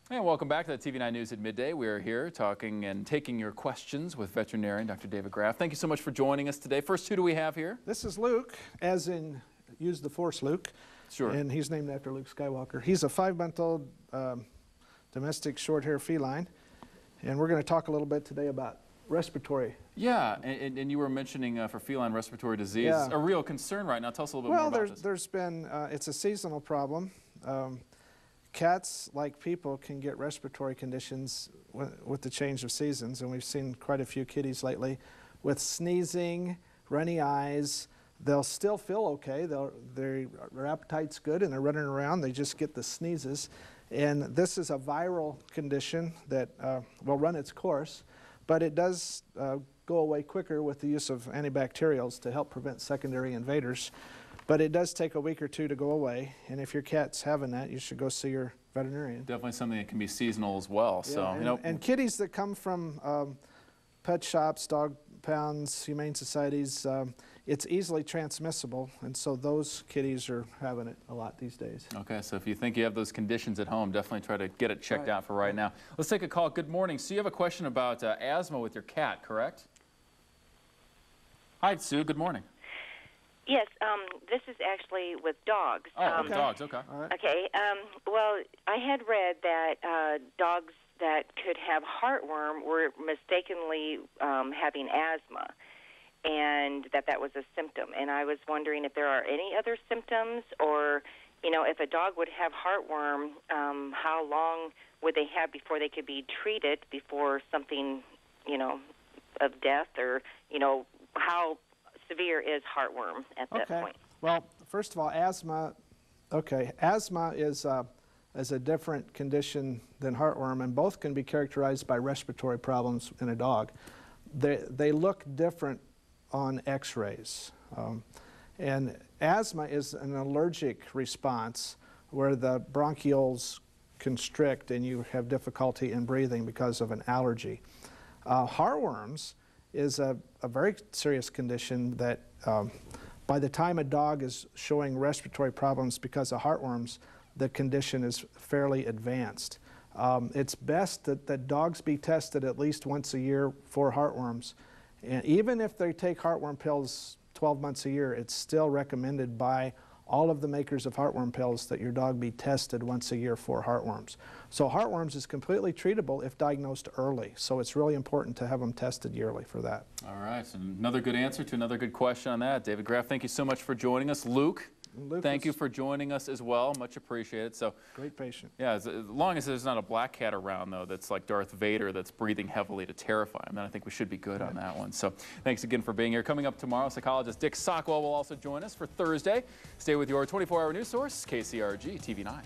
And welcome back to the TV9 News at Midday. We are here talking and taking your questions with veterinarian Dr. David Graff. Thank you so much for joining us today. First, who do we have here? This is Luke, as in use the force Luke. Sure. And he's named after Luke Skywalker. He's a 5-month-old domestic short-hair feline. And we're going to talk a little bit today about respiratory. Yeah, and you were mentioning for feline respiratory disease, a real concern right now. Tell us a little bit more about this. There's been, it's a seasonal problem. Cats, like people, can get respiratory conditions with the change of seasons, and we've seen quite a few kitties lately with sneezing, runny eyes. They'll still feel okay. Their appetite's good, and they're running around. They just get the sneezes. And this is a viral condition that will run its course, but it does go away quicker with the use of antibacterials to help prevent secondary invaders. But it does take a week or two to go away, and if your cat's having that, you should go see your veterinarian. Definitely something that can be seasonal as well. Yeah, So, and kitties that come from pet shops, dog pounds, humane societies, it's easily transmissible, and so those kitties are having it a lot these days. Okay, so if you think you have those conditions at home, definitely try to get it checked out for right now. Let's take a call. Good morning. So you have a question about asthma with your cat, correct? Hi, Sue. Good morning. Yes, this is actually with dogs. Oh, with dogs, okay. All right. Okay, well, I had read that dogs that could have heartworm were mistakenly having asthma, and that was a symptom. And I was wondering if there are any other symptoms, or, you know, if a dog would have heartworm, how long would they have before they could be treated before something, you know, of death, or, you know, how severe is heartworm at that point? Well, first of all, asthma is a different condition than heartworm, and both can be characterized by respiratory problems in a dog. They look different on x-rays. And asthma is an allergic response where the bronchioles constrict and you have difficulty in breathing because of an allergy. Heartworms is a very serious condition that by the time a dog is showing respiratory problems because of heartworms, the condition is fairly advanced. It's best that dogs be tested at least once a year for heartworms. And even if they take heartworm pills 12 months a year, it's still recommended by all of the makers of heartworm pills that your dog be tested once a year for heartworms. So heartworms is completely treatable if diagnosed early. So it's really important to have them tested yearly for that. All right, so another good answer to another good question on that. David Graff, thank you so much for joining us. Luke, thank you for joining us as well. Much appreciated. So great patient. Yeah, as long as there's not a black cat around, though, that's like Darth Vader that's breathing heavily to terrify him, then I think we should be good on that one. So thanks again for being here. Coming up tomorrow, psychologist Dick Sockwell will also join us for Thursday. Stay with your 24-hour news source, KCRG-TV9.